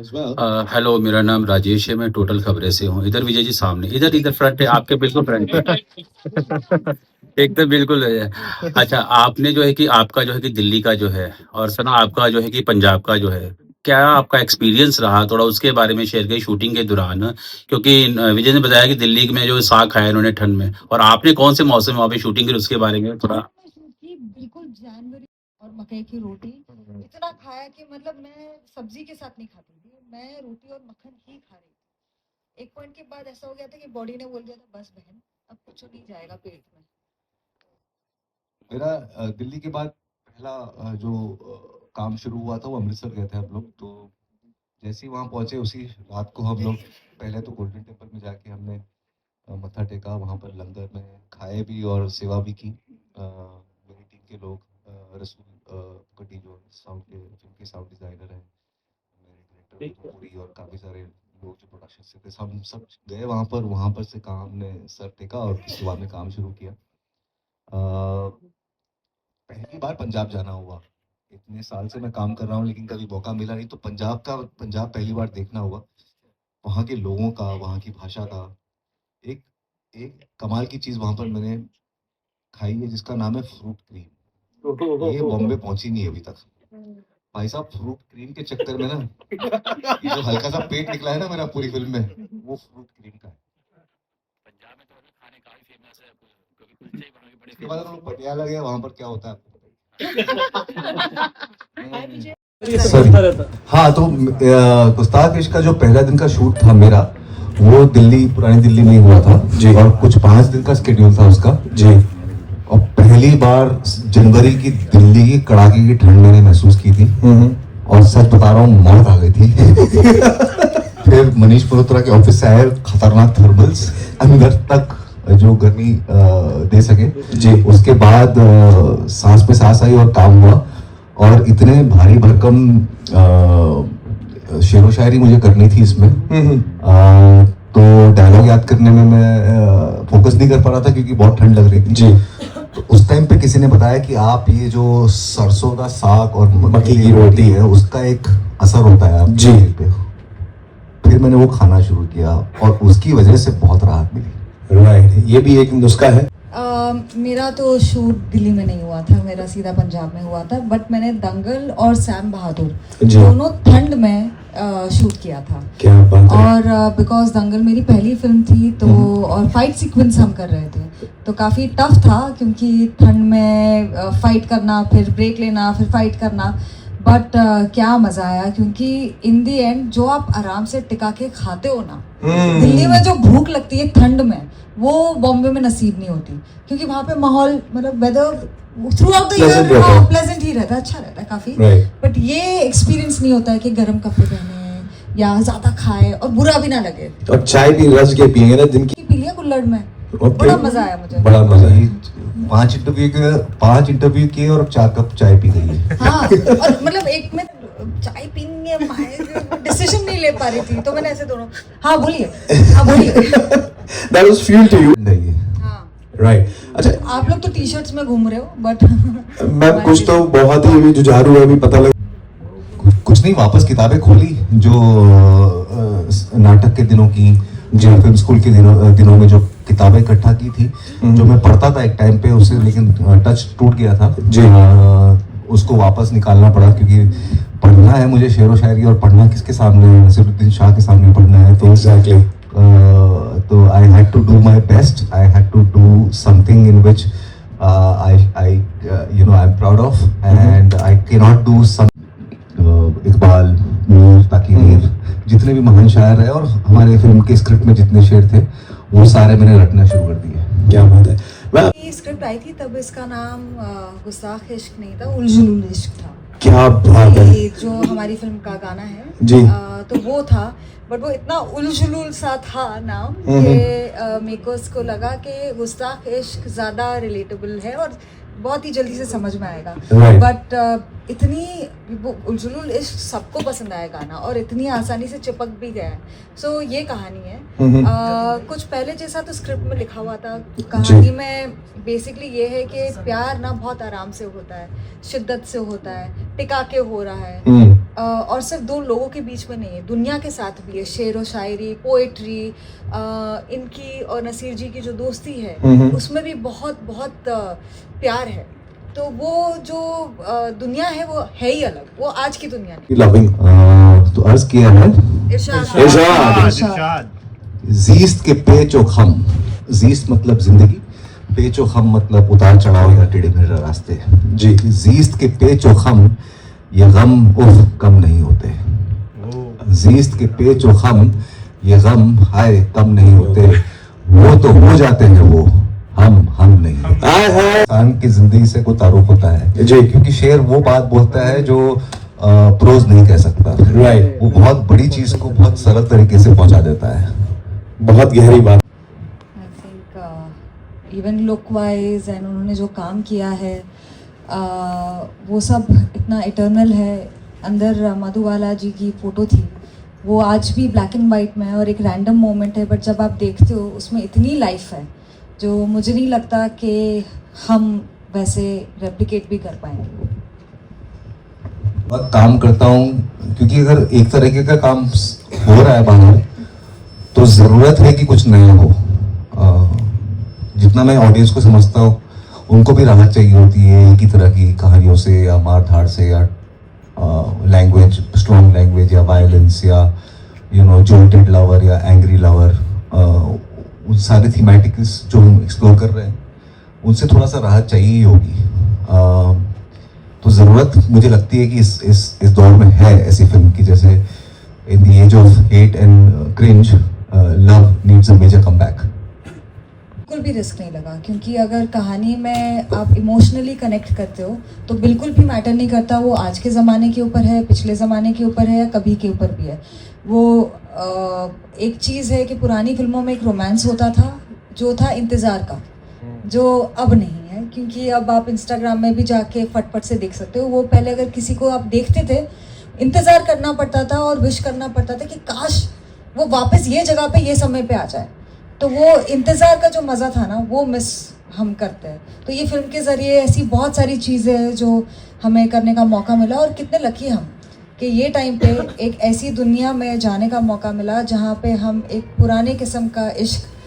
as well. Hello, मेरा नाम राजेश है, मैं टोटल खबरें से हूँ। इधर विजय जी सामने, इधर इधर फ्रंट है, आपके बिल्कुल फ्रंट पे। एकदम बिल्कुल है। अच्छा, आपने जो है कि आपका जो है कि दिल्ली का जो है और सना आपका जो है कि पंजाब का जो है, क्या आपका एक्सपीरियंस रहा? थोड़ा उसके बारे में शेयर करिए शूटिंग के दौरान। क्योंकि विजय ने बताया कि दिल्ली में जो साग खाया इन्होंने ठंड में और आपने कौन से मौसम में वहाँ पे शूटिंग करी उसके बारे में थोड़ा की बिल्कुल जनवरी और मकई की रोटी इतना खाया कि मतलब मैं सब्जी के साथ नहीं खाती थी, मैं रोटी और मक्खन ही खा रही थी। एक पॉइंट के बाद ऐसा हो गया था कि बॉडी ने बोल दिया था बस बहन अब कुछ नहीं जाएगा पेट में। मेरा दिल्ली के बाद पहला जो काम शुरू हुआ था वो अमृतसर गए थे हम लोग। तो जैसे ही वहाँ पहुंचे उसी रात को हम लोग पहले तो गोल्डन टेम्पल में जाके हमने मत्था टेका, वहाँ पर लंगर में खाए भी और सेवा भी की। मेरी टीम के लोग रसूल कटी जो साउंड के फिल्म के साउंड डिजाइनर हैं, मेरे डायरेक्टर पूरी और काफ़ी सारे लोग जो प्रोडक्शन से थे, हम सब गए वहाँ पर से काम हमने सर टेका और उसके बाद में काम शुरू किया। पहली बार पंजाब जाना हुआ, इतने साल से मैं काम कर रहा हूँ लेकिन कभी मौका मिला नहीं, तो पंजाब पहली बार देखना हुआ। वहाँ के लोगों का, वहाँ की भाषा का एक एक कमाल की चीज वहां पर मैंने खाई है जिसका नाम है फ्रूट क्रीम। ये बॉम्बे पहुंची नहीं अभी तक। भाई साहब, फ्रूट क्रीम के चक्कर में ना ये जो हल्का सा पेट निकला है ना मेरा पूरी फिल्म में, वो फ्रूट क्रीम का है। पंजाब में तो खाने काफी फेमस है, क्योंकि कुलचे ही वहाँ के बड़े उसके बाद हम लोग पटियाला गए, वहां पर क्या होता है आपको हाँ, तो गुस्ताख इश्क का जो पहला दिन का शूट था मेरा, वो पुरानी दिल्ली में ही हुआ था जी, और कुछ 5 दिन का स्केड्यूल था उसका जी। और पहली बार जनवरी की दिल्ली की कड़ाके की ठंड मैंने महसूस की थी, और सच बता रहा हूँ मौत आ गई थी। फिर मनीष मल्होत्रा के ऑफिस से आए खतरनाक थर्मल्स, अंदर तक जो गर्मी दे सके जी। उसके बाद सांस पे सांस आई और काम हुआ, और इतने भारी भरकम शेरो शायरी मुझे करनी थी इसमें। तो डायलॉग याद करने में मैं फोकस नहीं कर पा रहा था क्योंकि बहुत ठंड लग रही थी जी। तो उस टाइम पे किसी ने बताया कि आप ये जो सरसों का साग और मक्की की रोटी है उसका एक असर होता है आप जी पे। फिर मैंने वो खाना शुरू किया और उसकी वजह से बहुत राहत मिली। राइट, ये भी एक नुस्खा है। मेरा तो शूट दिल्ली में नहीं हुआ था, मेरा सीधा पंजाब में हुआ था, बट मैंने दंगल और सैम बहादुर दोनों ठंड में शूट किया था। क्या बात है। और बिकॉज दंगल मेरी पहली फिल्म थी तो और फाइट सीक्वेंस हम कर रहे थे तो काफ़ी टफ था क्योंकि ठंड में फाइट करना, फिर ब्रेक लेना, फिर फाइट करना। बट क्या मज़ा आया क्योंकि इन दी एंड जो आप आराम से टिका के खाते हो ना, दिल्ली में जो भूख लगती है ठंड में, वो बॉम्बे में नसीब नहीं होती क्योंकि वहाँ पे माहौल मतलब weather throughout the year pleasant ही रहता है, अच्छा रहता है काफी। बट ये एक्सपीरियंस नहीं होता है कि गर्म कपड़े पहने या ज्यादा खाए और बुरा भी ना लगे। और चाय भी रस के पियेंगे ना दिन की। पी लिया कुल्हड़ में, बड़ा मजा आया मुझे। बड़ा मजा आया। 5 इंटरव्यू किए और 4 कप चाय पी गई है। हाँ, और मतलब एक में चाय पीनी है, डिसीजन नहीं ले पा रही थी तो मैंने ऐसे दोनों हाँ बोलिए। That was fuel to you. Right. अच्छा, आप लोग तो टी शर्ट्स में घूम रहे हो बट मैम कुछ तो बहुत ही अभी जुझारू है, अभी पता लगा कुछ नहीं। वापस किताबें खोली जो नाटक के दिनों की, जो फिल्म स्कूल के दिनों में जो किताबें इकट्ठा की थी, जो मैं पढ़ता था एक टाइम पे उससे, लेकिन टच टूट गया था जी। उसको वापस निकालना पड़ा क्योंकि पढ़ना है मुझे शेरो शायरी, और पढ़ना किसके सामने, नसीरुद्दीन शाह के सामने पढ़ना है। तो एग्जैक्टली तो I had to do my best. I had to do something in which I'm proud of, and I cannot do some Iqbal, Mir, ताकीर, जितने भी महान शायर हैं और हमारे फिल्म के स्क्रिप्ट में जितने शेर थे वो सारे मैंने रटना शुरू कर दिए। क्या बात है। ये स्क्रिप्ट आई थी तब इसका नाम गुस्ताख इश्क नहीं था, उलझुलुल इश्क था। क्या बात है। जो हमारी फिल्म का गाना है जी, तो वो था, बट वो इतना उलझुलुल सा था नाम कि मेरे को उसको लगा कि गुस्ताख इश्क ज़्यादा रिलेटेबल है और बहुत ही जल्दी से समझ में आएगा। बट इतनी वो उलझुलुल इश्क सबको पसंद आया गाना और इतनी आसानी से चिपक भी गया है। सो ये कहानी है। कुछ पहले जैसा तो स्क्रिप्ट में लिखा हुआ था, कहानी में बेसिकली ये है कि प्यार ना बहुत आराम से होता है, शिद्दत से होता है, टिका के हो रहा है। और सिर्फ दो लोगों के बीच में नहीं है, दुनिया के साथ भी है। शेर व शायरी, पोएट्री, इनकी और नसीर जी की जो दोस्ती है उसमें भी बहुत बहुत प्यार है। तो वो जो दुनिया है वो है ही अलग, वो आज की दुनिया नहीं। लविंग तो अर्ज किया है इरशाद। जीस्त के पेच और खम, जीस्त मतलब जिंदगी, पेच और खम मतलब उतार चढ़ाव या टेढ़े मेढ़े रास्ते। जी, जीस्त के पेच और खम ये गम उफ कम नहीं होते। जीस्त के पेच और खम ये गम हाय कम नहीं होते। वो तो हो जाते हैं वो, हम नहीं। इंसान की जिंदगी से कोई तारुफ होता है जी, क्योंकि शेर वो बात बोलता है जो प्रोज नहीं कह सकता। राइट, वो बहुत बड़ी चीज को बहुत सरल तरीके से पहुंचा देता है, बहुत गहरी बात। I think even look wise and उन्होंने जो काम किया है वो सब इतना इटर्नल है। अंदर मधुबाला जी की फ़ोटो थी, वो आज भी ब्लैक एंड वाइट में है और एक रैंडम मोमेंट है, बट जब आप देखते हो उसमें इतनी लाइफ है जो मुझे नहीं लगता कि हम वैसे रेप्लिकेट भी कर पाएंगे। बहुत काम करता हूँ क्योंकि अगर एक तरीके का काम हो रहा है बाहर तो ज़रूरत है कि कुछ नया हो। जितना मैं ऑडियंस को समझता हूँ उनको भी राहत चाहिए होती है एक ही तरह की कहानियों से या मार धाड़ से या लैंग्वेज, स्ट्रॉन्ग लैंग्वेज या वायलेंस या जोल्टेड लवर या एंग्री लवर। उन सारे थीमेटिक्स जो हम एक्सप्लोर कर रहे हैं उनसे थोड़ा सा राहत चाहिए ही होगी। तो ज़रूरत मुझे लगती है कि इस दौर में है ऐसी फिल्म की, जैसे in the age of hate and cringe love needs a major comeback. बिल्कुल भी रिस्क नहीं लगा, क्योंकि अगर कहानी में आप इमोशनली कनेक्ट करते हो तो बिल्कुल भी मैटर नहीं करता वो आज के ज़माने के ऊपर है, पिछले ज़माने के ऊपर है या कभी के ऊपर भी है। वो एक चीज़ है कि पुरानी फिल्मों में एक रोमांस होता था जो था इंतज़ार का, जो अब नहीं है। क्योंकि अब आप इंस्टाग्राम में भी जाके फटफट से देख सकते हो। वो पहले अगर किसी को आप देखते थे इंतज़ार करना पड़ता था और विश करना पड़ता था कि काश वो वापस ये जगह पे ये समय पे आ जाए। तो वो इंतज़ार का जो मज़ा था ना वो मिस हम करते हैं। तो ये फिल्म के ज़रिए ऐसी बहुत सारी चीज़ें हैं जो हमें करने का मौका मिला, और कितने लकी हम कि ये टाइम पे एक ऐसी दुनिया में जाने का मौका मिला जहाँ पे हम एक पुराने किस्म का इश्क